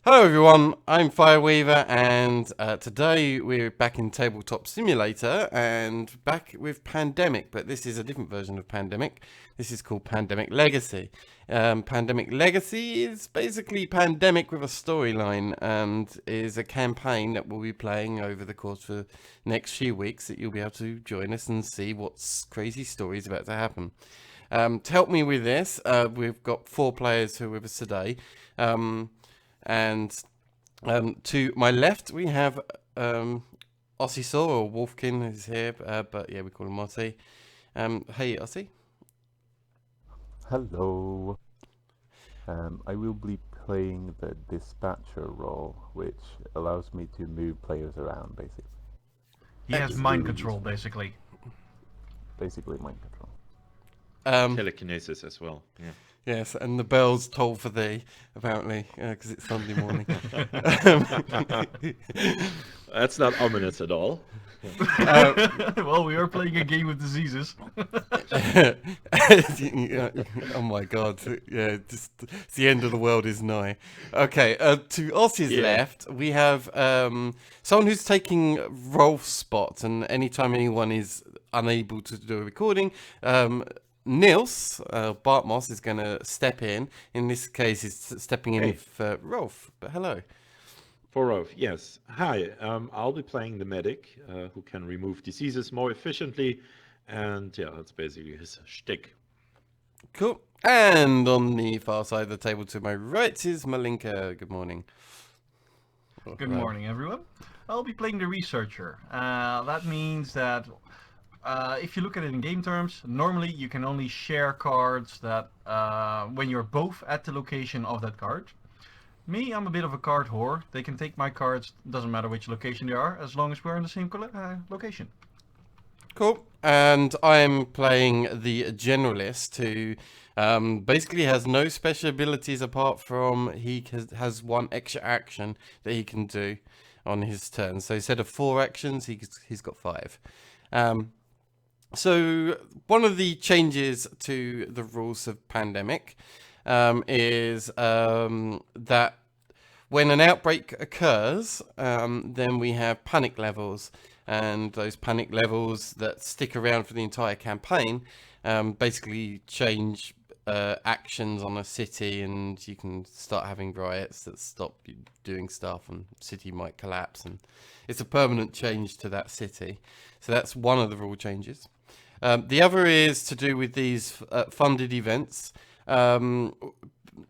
Hello everyone, I'm Fireweaver and today we're back in Tabletop Simulator and back with Pandemic, but this is a different version of Pandemic. This is called Pandemic Legacy. Pandemic Legacy is basically Pandemic with a storyline and is a campaign that we'll be playing over the course of the next few weeks that you'll be able to join us and see what's crazy stories about to happen. To help me with this, we've got 4 players who are with us today. And to my left, we have Ossie Saw, or Wolfkin is here, but yeah, we call him Ossie. Hey, Ossie. Hello. I will be playing the dispatcher role, which allows me to move players around, basically. He has Excellent. mind Really control, useful. basically. Basically, mind control. Telekinesis as well. Yeah. Yes, and the bells toll for thee, apparently, because it's Sunday morning. That's not ominous at all. Well, we are playing a game of diseases. Oh my god, yeah, just it's the end of the world is nigh. Okay, to Ossie's left, we have someone who's taking Rolf's spot, and anytime anyone is unable to do a recording, Nils, Bart Moss, is going to step in. In this case, he's stepping in for Rolf. But hello. For Rolf, yes. Hi, I'll be playing the medic who can remove diseases more efficiently. And yeah, that's basically his shtick. Cool. And on the far side of the table to my right is Malinka. Good morning. Good morning, everyone. I'll be playing the researcher. That means that if you look at it in game terms, normally you can only share cards that when you're both at the location of that card. Me, I'm a bit of a card whore. They can take my cards, doesn't matter which location they are, as long as we're in the same location. Cool. And I'm playing the generalist who basically has no special abilities apart from he has 1 extra action that he can do on his turn. So instead of 4 actions, he's got 5. So one of the changes to the rules of Pandemic is that when an outbreak occurs, then we have panic levels, and those panic levels that stick around for the entire campaign basically change actions on a city, and you can start having riots that stop you doing stuff, and city might collapse, and it's a permanent change to that city. So that's one of the rule changes. The other is to do with these funded events.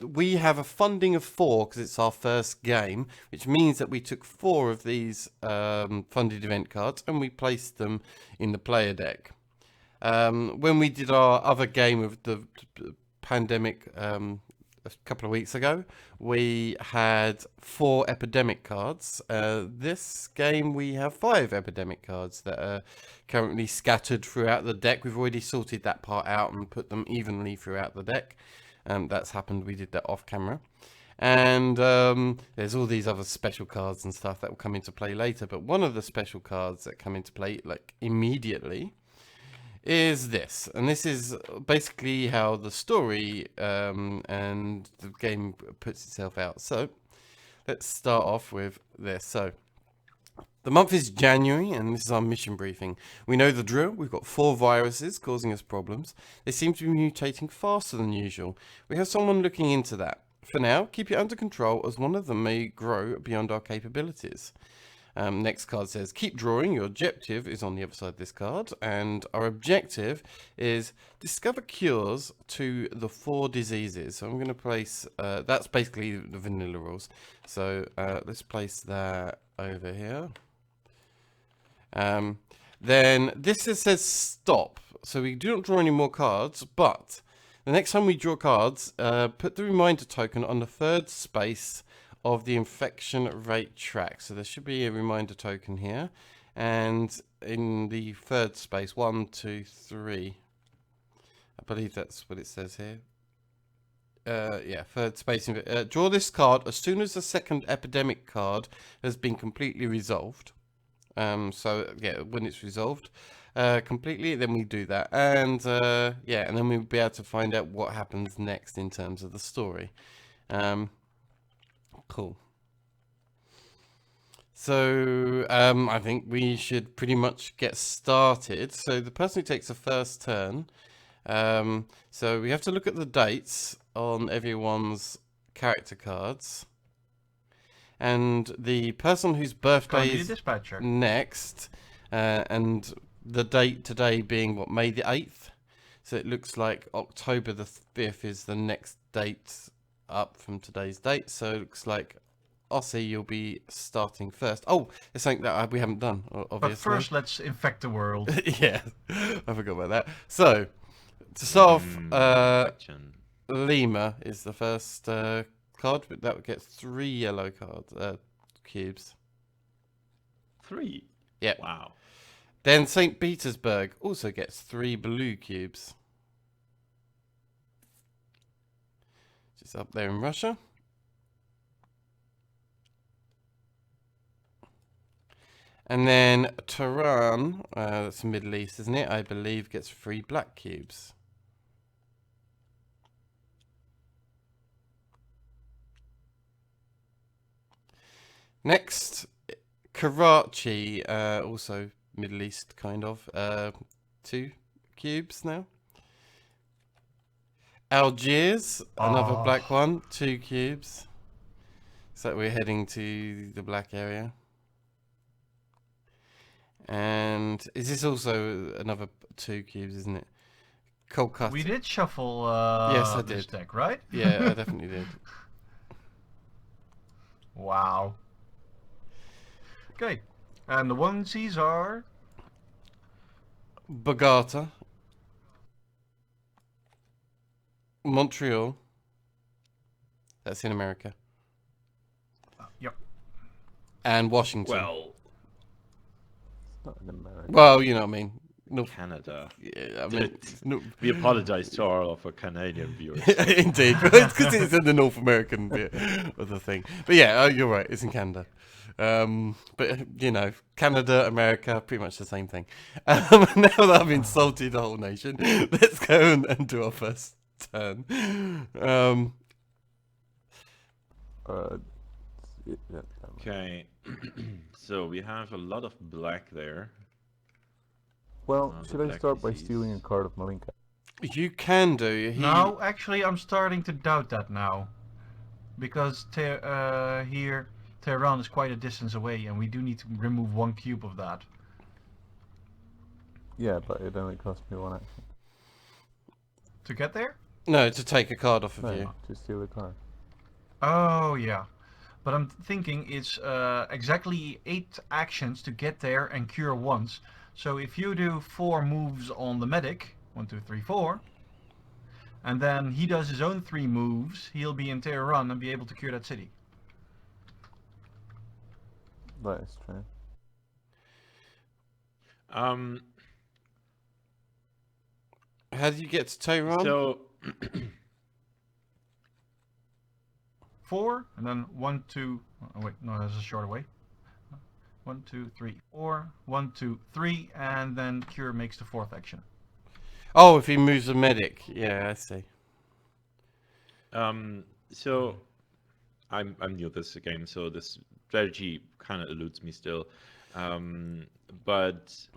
We have a funding of 4 because it's our first game, which means that we took 4 of these funded event cards and we placed them in the player deck. When we did our other game of the Pandemic a couple of weeks ago, we had 4 epidemic cards. This game we have 5 epidemic cards that are currently scattered throughout the deck. We've already sorted that part out and put them evenly throughout the deck. That's happened. We did that off camera. And there's all these other special cards and stuff that will come into play later. But one of the special cards that come into play like immediately is this, and this is basically how the story and the game puts itself out. So let's start off with this. So the month is January, and this is our mission briefing. We know the drill. We've got 4 viruses causing us problems. They seem to be mutating faster than usual. We have someone looking into that. For now, keep it under control, as one of them may grow beyond our capabilities. Next card says, keep drawing. Your objective is on the other side of this card. And our objective is discover cures to the 4 diseases. So I'm going to place, that's basically the vanilla rules. So let's place that over here. Then this says stop. So we do not draw any more cards, but the next time we draw cards, put the reminder token on the 3rd space of the infection rate track. So there should be a reminder token here, and in the 3rd space, 1, 2, 3. I believe that's what it says here. Yeah, 3rd space. Draw this card as soon as the 2nd epidemic card has been completely resolved. So yeah, when it's resolved completely, then we do that, and yeah, and then we'll be able to find out what happens next in terms of the story. Cool. So I think we should pretty much get started. So the person who takes the first turn. So we have to look at the dates on everyone's character cards. And the person whose birthday is dispatcher. next, and the date today being May the 8th. So it looks like October the 5th is the next date up from today's date. So it looks like Ossie, you'll be starting first. Oh, it's something that we haven't done, obviously. But first, let's infect the world. Yeah, I forgot about that. So, to start off, Lima is the first card, but that would get 3 yellow cards, cubes. 3? Yeah. Wow. Then St. Petersburg also gets 3 blue cubes. Just up there in Russia. And then Tehran, that's the Middle East, isn't it? I believe gets 3 black cubes. Next, Karachi, also Middle East kind of, 2 cubes now. Algiers, another black one, 2 cubes. So we're heading to the black area. And is this also another 2 cubes, isn't it? Kolkata. We did shuffle yes, I this did. deck, right? Yeah, I definitely did. Wow. Okay. And the onesies are... Bogota. Montreal. That's in America. Yep. And Washington. Well, It's not in America. Well, you know what I mean. No, Canada. yeah, I mean, no, We apologize to all of our Canadian viewers. indeed, but it's because it's in the North American bit of the thing. But yeah, you're right. It's in Canada. But you know, Canada, America, pretty much the same thing. Now that I've insulted the whole nation, let's go and do our first turn. Okay, so we have a lot of black there. Well, the should I black start by disease. stealing a card of Malinka? You can do. No, actually, I'm starting to doubt that now. Because here, Tehran is quite a distance away, and we do need to remove 1 cube of that. Yeah, but it only cost me 1 action. To get there? No, to take a card off of No, you. to steal a card. Oh, yeah. But I'm thinking it's exactly 8 actions to get there and cure once. So if you do 4 moves on the medic, 1, 2, 3, 4, and then he does his own 3 moves, he'll be in Tehran and be able to cure that city. That is true. How did you get to Tehran? So 4, and then 1, 2, oh wait, no, that's a shorter way. 1, 2, 3, 4, 1, 2, 3, and then cure makes the 4th action. Oh, if he moves a medic. Yeah, I see. so I'm new to this game, so this strategy kind of eludes me still. But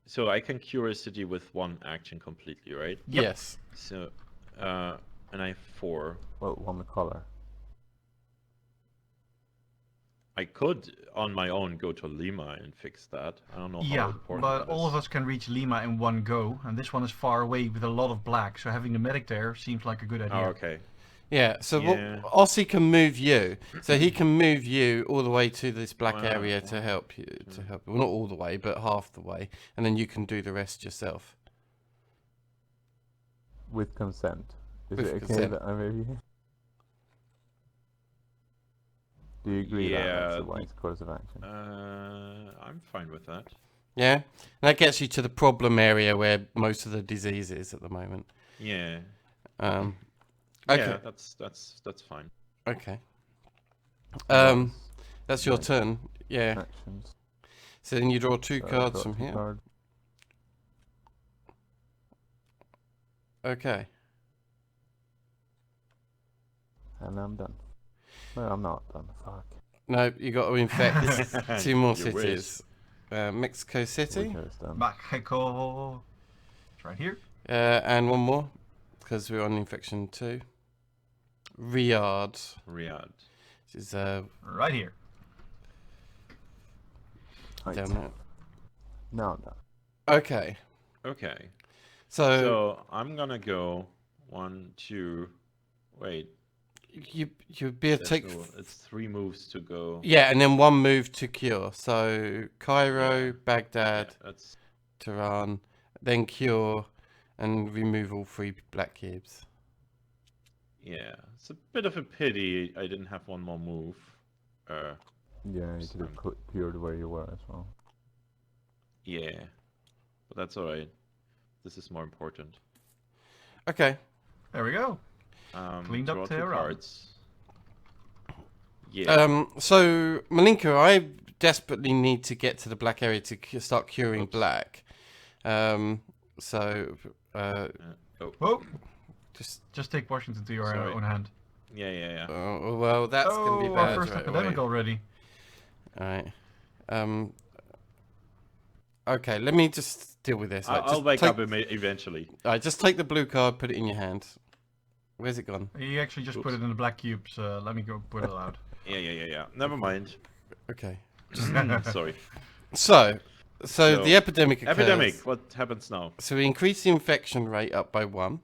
so I can cure a city with 1 action completely, right? Yep. Yes. So and I have 4. Well, 1 color. I could on my own go to Lima and fix that. I don't know how Yeah, important but that all is. of us can reach Lima in 1 go, and this one is far away with a lot of black, so having the medic there seems like a good idea. Oh, okay. Yeah, so Yeah. Ossie can move you. So he can move you all the way to this black Wow. area to help you. Well, not all the way, but half the way. And then you can do the rest yourself. With consent. Is With it okay consent. that I move you? Do you agree that that's a Yeah, wise course of action? I'm fine with that. Yeah? And that gets you to the problem area where most of the disease is at the moment. Yeah. Okay. Yeah, that's fine. Okay. Yes. That's your Right. turn. Yeah. Actions. So then you draw 2 So I cards draw from 2 here. cards. Okay. And I'm done. No, I'm not done. Fuck. No, you got to infect 2 more You wish. cities. Mexico City, Which done. Mexico. It's right here. and one more, because we're on infection 2. Riyadh, Riyadh. which is Right here. Right. down there. Now I'm done. Okay, Okay. so So I'm gonna go 1, 2. Wait. you'd be able to there's take... it's 3 moves to go. Yeah, and then 1 move to cure. So Cairo, Yeah. Baghdad, Yeah, that's Tehran, then cure, and remove all 3 black cubes. yeah. It's a bit of a pity I didn't have 1 more move. Yeah, you could have cured where you were as well. Yeah, but that's all right. This is more important. Okay. There we go. Cleaned up draw 2 Tehran. cards. Yeah. So Malinka, I desperately need to get to the black area to start curing Oops. black. So Oh, just take Washington to your Sorry. own hand. Yeah. well, that's gonna be our bad first right epidemic away. already. All right. Okay, let me just deal with this. I'll wake up eventually. Just take the blue card, put it in your hand. Where's it gone? You actually just put it in the black cubes. Let me go put it out. Yeah. Never mind. Okay. Sorry. So So, the epidemic occurs. Epidemic. What happens now? So we increase the infection rate up by 1.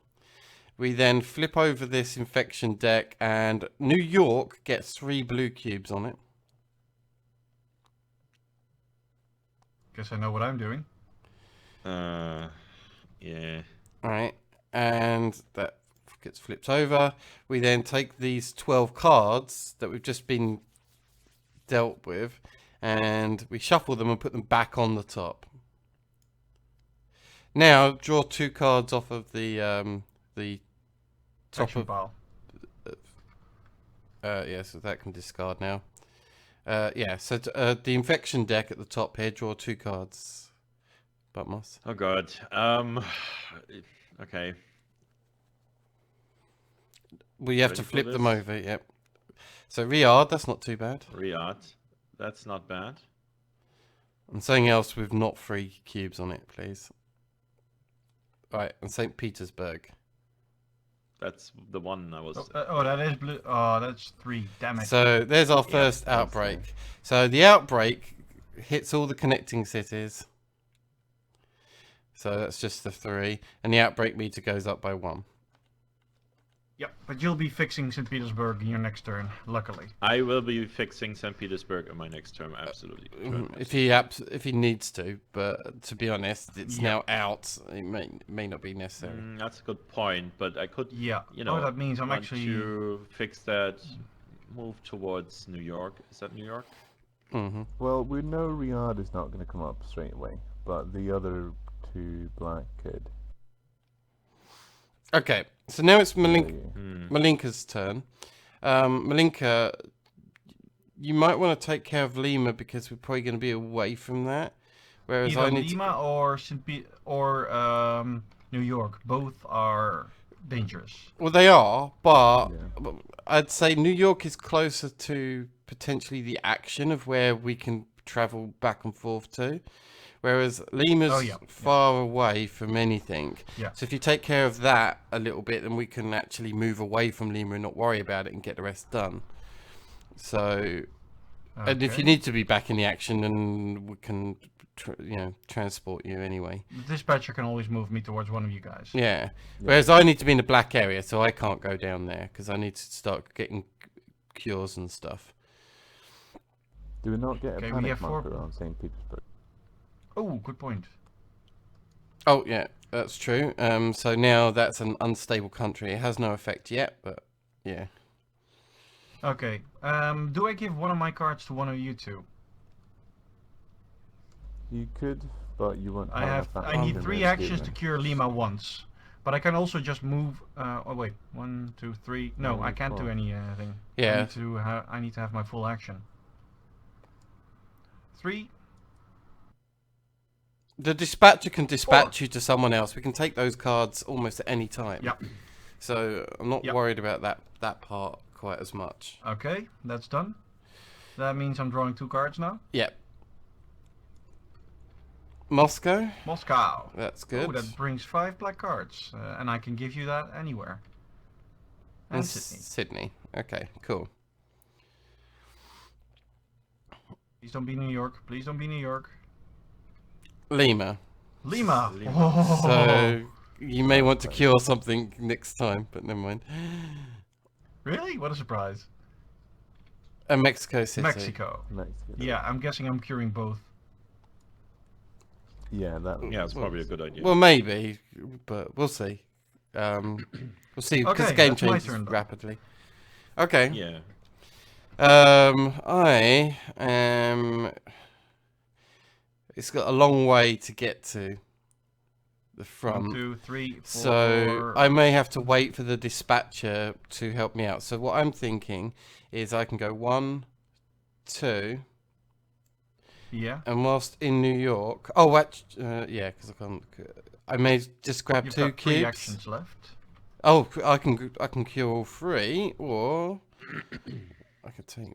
We then flip over this infection deck, and New York gets 3 blue cubes on it. Guess I know what I'm doing. Yeah. All right, and that gets flipped over. We then take these 12 cards that we've just been dealt with, and we shuffle them and put them back on the top. Now draw 2 cards off of the top Action of pile. yeah, so that can discard now. Yeah, so the infection deck at the top here, draw 2 cards. Buttmoss. Oh god. Okay. We have Ready to for flip them this? over, yep. So Riyadh, that's not too bad. Riyadh. That's not bad. And something else with not 3 cubes on it, please. Right, and St. Petersburg. That's the one I was. That is blue. Oh, that's 3. Damn it. So there's our first that's outbreak. So the outbreak hits all the connecting cities. So that's just the 3. And the outbreak meter goes up by 1. Yep, but you'll be fixing St. Petersburg in your next turn, luckily. I will be fixing St. Petersburg in my next term, absolutely. If he needs to, but to be honest, it's Yeah. now out. It may not be necessary. That's a good point, but I could, Yeah. you know, that means I'm want actually. to fix that, move towards New York. Is that New York? Mm-hmm. Well, we know Riyadh is not going to come up straight away, but the other 2 black could. Okay, so now it's Yeah. Malinka's turn. Malinka, you might want to take care of Lima because we're probably going to be away from that. Whereas Either I need Lima or New York. Both are dangerous. Well, they are, but Yeah. I'd say New York is closer to potentially the action of where we can travel back and forth to. Whereas Lima's far away from anything. Yeah. So if you take care of that a little bit, then we can actually move away from Lima and not worry about it and get the rest done. So, and if you need to be back in the action, then we can, transport you anyway. The dispatcher can always move me towards one of you guys. Yeah. Whereas I need to be in the black area, so I can't go down there because I need to start getting cures and stuff. Do we not get a Okay, we panic have 4. marker on St. Petersburg? Oh, good point. Oh, yeah, that's true. So now that's an unstable country. It has no effect yet, but yeah. Okay. Do I give one of my cards to one of you 2? You could, but you won't. I need 3 actions to cure Lima once. But I can also just move. Oh wait, 1, 2, 3. No, I can't do anything. Yeah. I need to have my full action. 3. The dispatcher can dispatch you to someone else. We can take those cards almost at any time. Yep. So I'm not worried about that part quite as much. Okay, that's done. That means I'm drawing 2 cards now. Yep. Moscow. Moscow. That's good. Oh, that brings 5 black cards, and I can give you that anywhere. And Sydney. Sydney. Okay, cool. Please don't be New York. Please don't be New York. Lima. Lima. Lima. Oh. So you may want to cure something next time, but never mind. Really? What a surprise. Mexico City. Mexico. Mexico. Yeah, I'm guessing I'm curing both. Yeah, that. Yeah, it's probably a good idea. Well, maybe, but we'll see. We'll see because Okay, the game that's my changes turn, though. rapidly. Okay. Yeah. I am. It's got a long way to get to the front. 1, 2, 3, 4. So I may have to wait for the dispatcher to help me out. So what I'm thinking is I can go 1, 2, Yeah. and whilst in New York. Oh, yeah, because I can't. I may just grab You've 2 got 3 cubes. actions left. Oh, I can cure all 3, or I could take.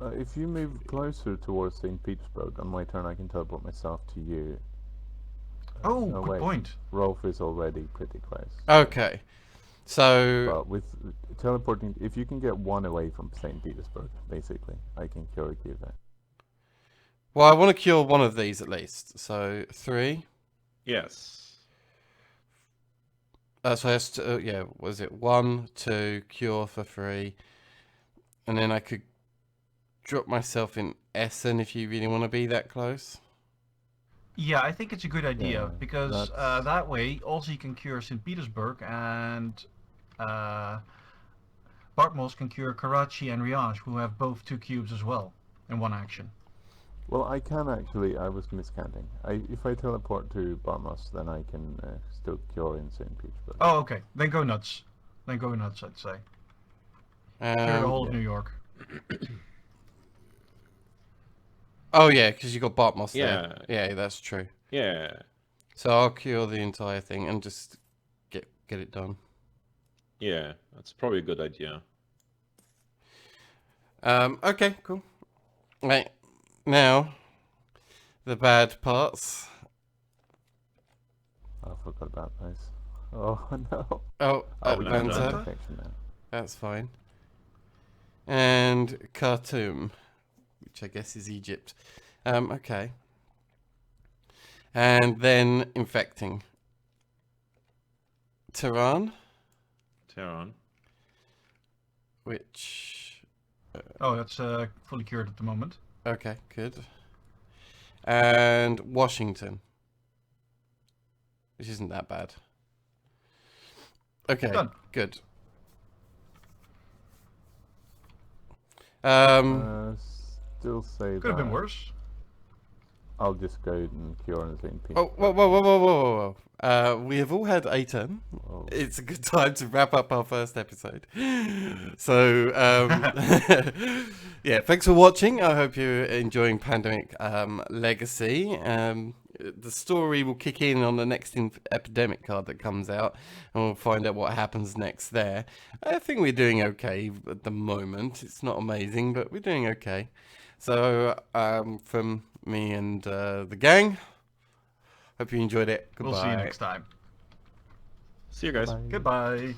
If you move closer towards St. Petersburg, on my turn I can teleport myself to you. Oh, no, good wait. point. Rolf is already pretty close. Okay, so But with teleporting, if you can get 1 away from St. Petersburg, basically, I can cure you there. well, I want to cure 1 of these at least. So 3. Yes. So that's yeah. Was it 1, 2 cure for 3, and then I could drop myself in Essen if you really want to be that close. Yeah, I think it's a good idea Yeah, because that's- that way also you can cure St. Petersburg and Bartmos can cure Karachi and Riyadh, who have both 2 cubes as well in 1 action. Well, I can actually, I was miscounting. If I teleport to Barmos, then I can still cure in St. Petersburg. Oh, okay. Then go nuts. Then go nuts, I'd say. Cure the whole of yeah. New York. Oh yeah, because you got Bartmos there. Yeah. Yeah, that's true. Yeah. So I'll cure the entire thing and just get it done. Yeah. That's probably a good idea. Okay, cool. Right, now the bad parts. I forgot about those. Oh no. Oh, we can do Atlanta. infection now. That's fine. And Khartoum, which I guess is Egypt. Okay. And then infecting. Tehran, Tehran. which... Oh, that's fully cured at the moment. Okay, good. And Washington, which isn't that bad. Okay, Done. good. Still say Could have been that worse. I'll just go and cure in St. Oh, Petersburg. whoa. We have all had a turn. Oh. It's a good time to wrap up our first episode. So, yeah, thanks for watching. I hope you're enjoying Pandemic Legacy. The story will kick in on the next epidemic card that comes out, and we'll find out what happens next there. I think we're doing okay at the moment. It's not amazing, but we're doing okay. So, from me and the gang, hope you enjoyed it. Goodbye. We'll see you next time. See you guys. Bye. Goodbye.